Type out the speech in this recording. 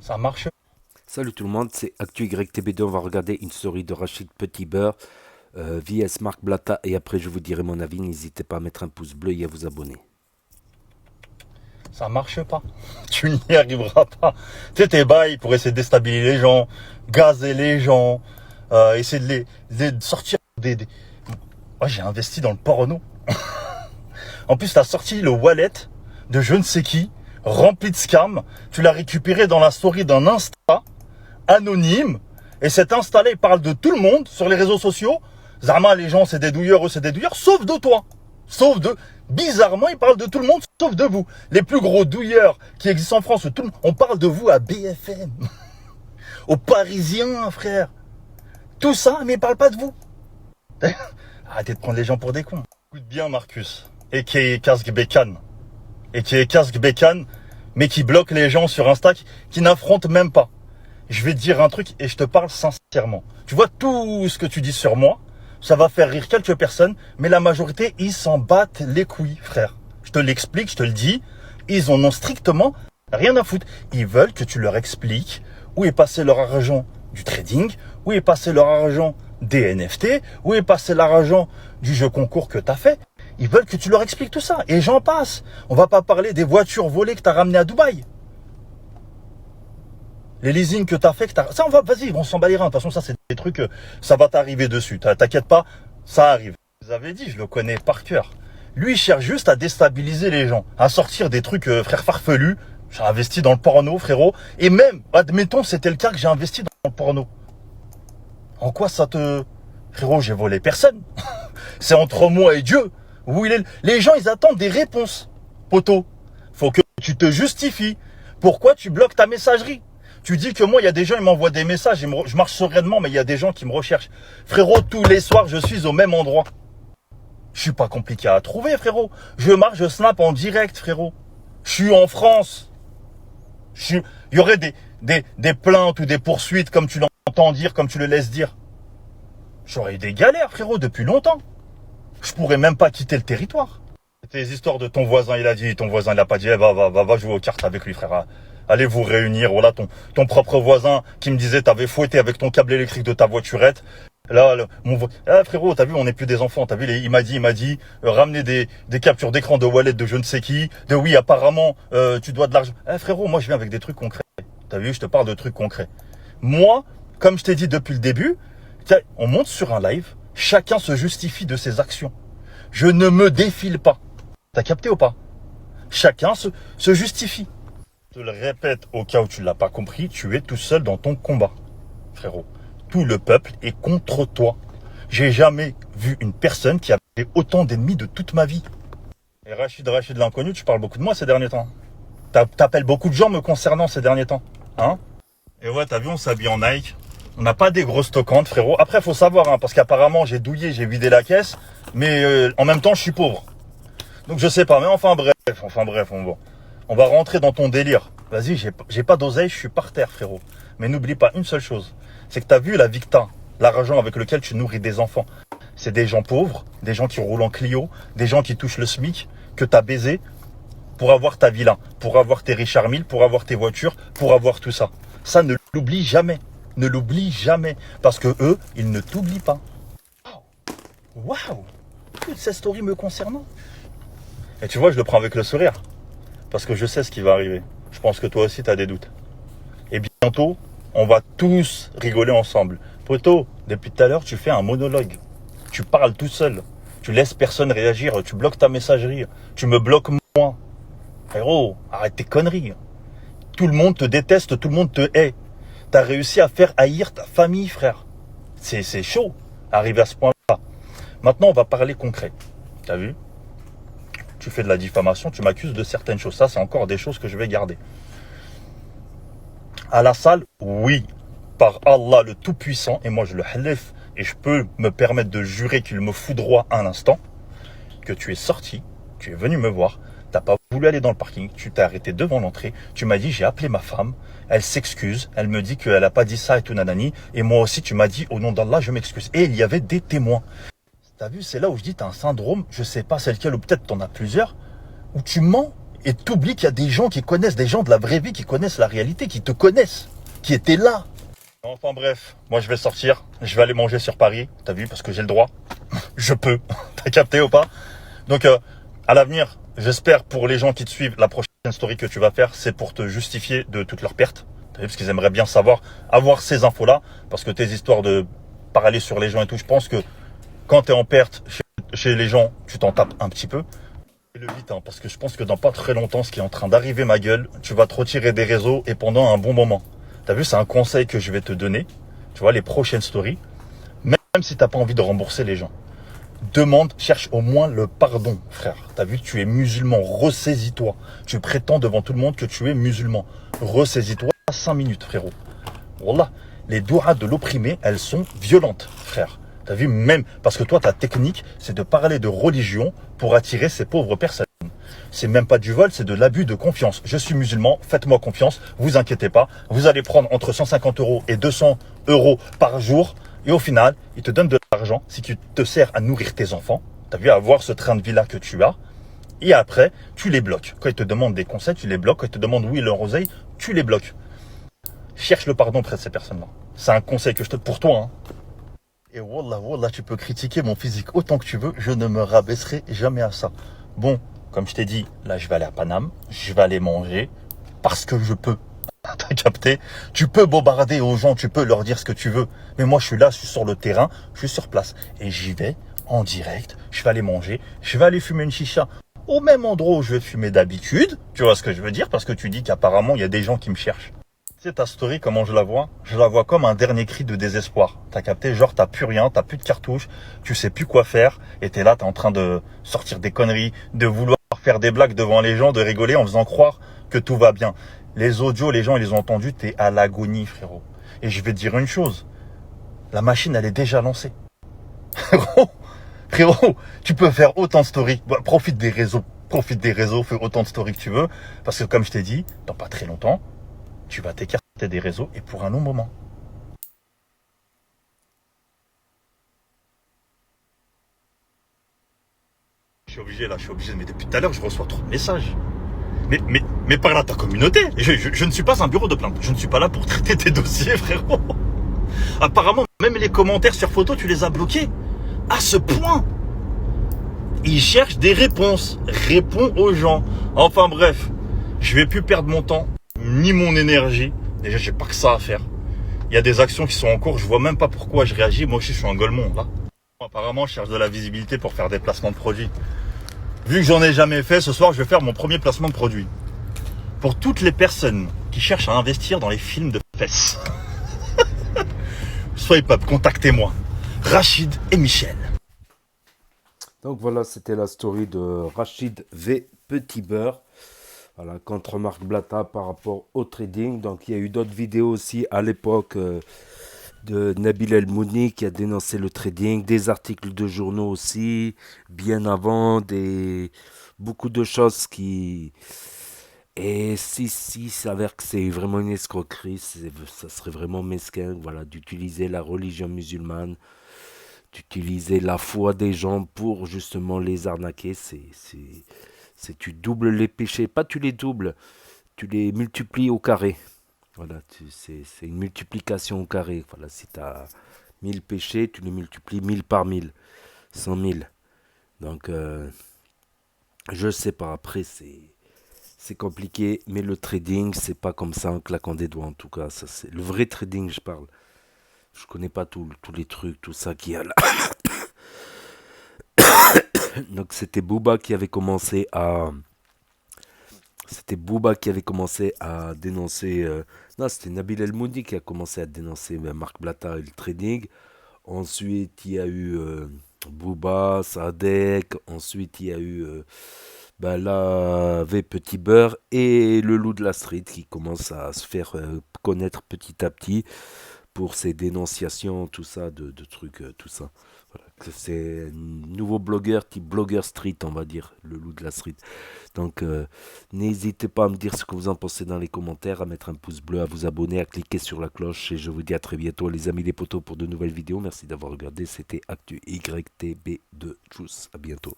Ça marche. Salut tout le monde, c'est ActuYTB2. On va regarder une story de Rachid Petitbeurre, VS Marc Blatta, et après je vous dirai mon avis. N'hésitez pas à mettre un pouce bleu et à vous abonner. Ça marche pas. Tu n'y arriveras pas. Tu sais, tes bails pour essayer de déstabiliser les gens, gazer les gens, essayer de sortir des. Moi, j'ai investi dans le porno. En plus, t'as sorti le wallet de je ne sais qui, rempli de scams. Tu l'as récupéré dans la story d'un Insta anonyme. Et cet Insta-là, il parle de tout le monde sur les réseaux sociaux. Zama, les gens, c'est des douilleurs, eux, c'est des douilleurs, sauf de toi. Sauf de... Bizarrement, il parle de tout le monde, sauf de vous. Les plus gros douilleurs qui existent en France, tout le monde, on parle de vous à BFM. Aux Parisiens, frère. Tout ça, mais il parle pas de vous. Arrêtez de prendre les gens pour des cons. Écoute bien, Marcus. Et qui est casque bécane. Et qui est casque bécane, mais qui bloque les gens sur Insta, qui n'affrontent même pas. Je vais te dire un truc et je te parle sincèrement. Tu vois, tout ce que tu dis sur moi, ça va faire rire quelques personnes, mais la majorité, ils s'en battent les couilles, frère. Je te l'explique, je te le dis. Ils en ont strictement rien à foutre. Ils veulent que tu leur expliques où est passé leur argent du trading, où est passé leur argent des NFT, où est passé l'argent du jeu concours que tu as fait. Ils veulent que tu leur expliques tout ça. Et j'en passe. On va pas parler des voitures volées que tu as ramenées à Dubaï. Les leasings que tu as fait, ça on va, vas-y, on s'en bat les reins. De toute façon, ça c'est des trucs, ça va t'arriver dessus. T'inquiète pas, ça arrive. Je vous avais dit, je le connais par cœur. Lui, il cherche juste à déstabiliser les gens, à sortir des trucs, frère farfelu. J'ai investi dans le porno, frérot. Et même, admettons, c'était le cas que j'ai investi dans le porno. En quoi ça te... Frérot, j'ai volé personne. C'est entre moi et Dieu. Où il est... Les gens, ils attendent des réponses. Poto, faut que tu te justifies. Pourquoi tu bloques ta messagerie? Tu dis que moi, il y a des gens, ils m'envoient des messages, je marche sereinement, mais il y a des gens qui me recherchent. Frérot, tous les soirs, je suis au même endroit. Je suis pas compliqué à trouver, frérot. Je marche, je snap en direct, frérot. Je suis en France. Il y aurait des plaintes ou des poursuites, comme tu l'entends dire, comme tu le laisses dire. J'aurais eu des galères, frérot, depuis longtemps. Je pourrais même pas quitter le territoire. Tes histoires de ton voisin, il a dit, ton voisin, il a pas dit, va jouer aux cartes avec lui, frère. Allez vous réunir, voilà, ton propre voisin qui me disait, t'avais fouetté avec ton câble électrique de ta voiturette. Là, frérot, t'as vu, on n'est plus des enfants, t'as vu, il m'a dit, ramener des captures d'écran de wallet de je ne sais qui, de oui, apparemment, tu dois de l'argent. Frérot, moi, je viens avec des trucs concrets. T'as vu, je te parle de trucs concrets. Moi, comme je t'ai dit depuis le début, on monte sur un live, chacun se justifie de ses actions. Je ne me défile pas. T'as capté ou pas? Chacun se justifie. Je te le répète au cas où tu ne l'as pas compris, tu es tout seul dans ton combat, frérot. Tout le peuple est contre toi. J'ai jamais vu une personne qui avait autant d'ennemis de toute ma vie. Et Rachid l'inconnu, tu parles beaucoup de moi ces derniers temps. T'appelles beaucoup de gens me concernant ces derniers temps. Hein? Et ouais, t'as vu, on s'habille en Nike. On n'a pas des grosses stockantes, frérot. Après, faut savoir, parce qu'apparemment, j'ai douillé, j'ai vidé la caisse. Mais en même temps, je suis pauvre. Donc je sais pas, mais enfin bref, on va rentrer dans ton délire. Vas-y, j'ai pas d'oseille, je suis par terre, frérot. Mais n'oublie pas une seule chose, c'est que t'as vu la vie que t'as, l'argent avec lequel tu nourris des enfants. C'est des gens pauvres, des gens qui roulent en Clio, des gens qui touchent le SMIC, que t'as baisé pour avoir ta villa, pour avoir tes Richard Mille, pour avoir tes voitures, pour avoir tout ça. Ça, ne l'oublie jamais. Ne l'oublie jamais. Parce que eux, ils ne t'oublient pas. Waouh! Toute cette story me concernant. Et tu vois, je le prends avec le sourire. Parce que je sais ce qui va arriver. Je pense que toi aussi, tu as des doutes. Et bientôt, on va tous rigoler ensemble. Poto, depuis tout à l'heure, tu fais un monologue. Tu parles tout seul. Tu laisses personne réagir. Tu bloques ta messagerie. Tu me bloques moi. Frérot, arrête tes conneries. Tout le monde te déteste, tout le monde te hait. Tu as réussi à faire haïr ta famille, frère. C'est chaud, arriver à ce point-là. Maintenant, on va parler concret. T'as vu? Tu fais de la diffamation, tu m'accuses de certaines choses. Ça, c'est encore des choses que je vais garder. À la salle, oui. Par Allah le Tout-Puissant, et moi je le halef, et je peux me permettre de jurer qu'il me foudroie un instant, que tu es sorti, tu es venu me voir, t'as pas voulu aller dans le parking, tu t'es arrêté devant l'entrée, tu m'as dit j'ai appelé ma femme, elle s'excuse, elle me dit qu'elle a pas dit ça et tout nanani, et moi aussi tu m'as dit au nom d'Allah je m'excuse. Et il y avait des témoins. T'as vu, c'est là où je dis, t'as un syndrome, je sais pas c'est lequel, ou peut-être t'en as plusieurs, où tu mens Et t'oublies qu'il y a des gens qui connaissent, des gens de la vraie vie qui connaissent la réalité, qui te connaissent, qui étaient là. Enfin bref, moi je vais sortir, je vais aller manger sur Paris, t'as vu, parce que j'ai le droit. Je peux, t'as capté ou pas? Donc à l'avenir, j'espère pour les gens qui te suivent, la prochaine story que tu vas faire, c'est pour te justifier de toutes leurs pertes. T'as vu, parce qu'ils aimeraient bien savoir, avoir ces infos-là, parce que tes histoires de parler sur les gens et tout, je pense que quand tu es en perte chez les gens, tu t'en tapes un petit peu. Fais-le vite, hein, parce que je pense que dans pas très longtemps, ce qui est en train d'arriver ma gueule, tu vas te retirer des réseaux et pendant un bon moment. T'as vu, c'est un conseil que je vais te donner. Tu vois, les prochaines stories, même si t'as pas envie de rembourser les gens, demande, cherche au moins le pardon, frère. T'as vu, tu es musulman, ressaisis-toi. Tu prétends devant tout le monde que tu es musulman. Ressaisis-toi 5 minutes, frérot. Wallah, les douas de l'opprimé, elles sont violentes, frère. T'as vu, même, parce que toi, ta technique, c'est de parler de religion pour attirer ces pauvres personnes. C'est même pas du vol, c'est de l'abus de confiance. Je suis musulman, faites-moi confiance, vous inquiétez pas. Vous allez prendre entre 150 € et 200 € par jour. Et au final, ils te donnent de l'argent si tu te sers à nourrir tes enfants. T'as vu, à avoir ce train de vie-là que tu as. Et après, tu les bloques. Quand ils te demandent des conseils, tu les bloques. Quand ils te demandent oui, leur oseille, tu les bloques. Cherche le pardon auprès de ces personnes-là. C'est un conseil que je te donne pour toi, hein. Et wallah, tu peux critiquer mon physique autant que tu veux, je ne me rabaisserai jamais à ça. Bon, comme je t'ai dit, là je vais aller à Paname, je vais aller manger, parce que je peux. T'as capté? Tu peux bombarder aux gens, tu peux leur dire ce que tu veux. Mais moi je suis là, je suis sur le terrain, je suis sur place. Et j'y vais en direct, je vais aller manger, je vais aller fumer une chicha au même endroit où je vais fumer d'habitude. Tu vois ce que je veux dire? Parce que tu dis qu'apparemment il y a des gens qui me cherchent. Tu sais, ta story, comment je la vois? Je la vois comme un dernier cri de désespoir. T'as capté? Genre, t'as plus rien, t'as plus de cartouches, tu sais plus quoi faire, et t'es là, t'es en train de sortir des conneries, de vouloir faire des blagues devant les gens, de rigoler en faisant croire que tout va bien. Les audios, les gens, ils les ont entendus, t'es à l'agonie, frérot. Et je vais te dire une chose. La machine, elle est déjà lancée. Frérot, tu peux faire autant de stories. Bah, profite des réseaux, fais autant de stories que tu veux. Parce que comme je t'ai dit, dans pas très longtemps, tu vas t'écarter des réseaux et pour un long moment. Je suis obligé, mais depuis tout à l'heure, je reçois trop de messages. Mais parle à ta communauté. Je ne suis pas un bureau de plainte. Je ne suis pas là pour traiter tes dossiers, frérot. Apparemment, même les commentaires sur photo, tu les as bloqués. À ce point. Ils cherchent des réponses. Réponds aux gens. Enfin bref, je vais plus perdre mon temps, ni mon énergie. Déjà, j'ai pas que ça à faire. Il y a des actions qui sont en cours, je vois même pas pourquoi je réagis. Moi aussi, je suis un golemon, là. Apparemment, je cherche de la visibilité pour faire des placements de produits. Vu que j'en ai jamais fait, ce soir, je vais faire mon premier placement de produit. Pour toutes les personnes qui cherchent à investir dans les films de fesses. Soyez pas, contactez-moi. Rachid et Michel. Donc voilà, c'était la story de Rachid V. Petit Beurre. Voilà, contre Marc Blatta par rapport au trading. Donc il y a eu d'autres vidéos aussi à l'époque de Nabil El Mouni qui a dénoncé le trading, des articles de journaux aussi, bien avant, beaucoup de choses qui... Et si il s'avère que c'est vraiment une escroquerie, ça serait vraiment mesquin, voilà, d'utiliser la religion musulmane, d'utiliser la foi des gens pour justement les arnaquer. Tu doubles les péchés, pas tu les doubles, tu les multiplies au carré. Voilà, c'est une multiplication au carré. Voilà, si tu as 1000 péchés, tu les multiplies 1000 par 1000, 100 000. Donc, je sais pas, après, c'est compliqué, mais le trading, c'est pas comme ça en claquant des doigts, en tout cas. Ça, c'est le vrai trading, je parle. Je connais pas tous les trucs, tout ça qu'il y a là. Donc, c'était Booba qui avait commencé à... C'était Booba qui avait commencé à dénoncer... non, c'était Nabil El Moudi qui a commencé à dénoncer Marc Blatta et le trading. Ensuite, il y a eu Booba, Sadek. Ensuite, il y a eu là, V Petit Beurre et le loup de la street qui commence à se faire connaître petit à petit pour ses dénonciations, tout ça, de trucs, tout ça. Voilà. C'est un nouveau blogueur, type blogueur street, on va dire, le loup de la street. Donc, n'hésitez pas à me dire ce que vous en pensez dans les commentaires, à mettre un pouce bleu, à vous abonner, à cliquer sur la cloche. Et je vous dis à très bientôt, les amis les potos, pour de nouvelles vidéos. Merci d'avoir regardé. C'était Actu YTB de Juice. À bientôt.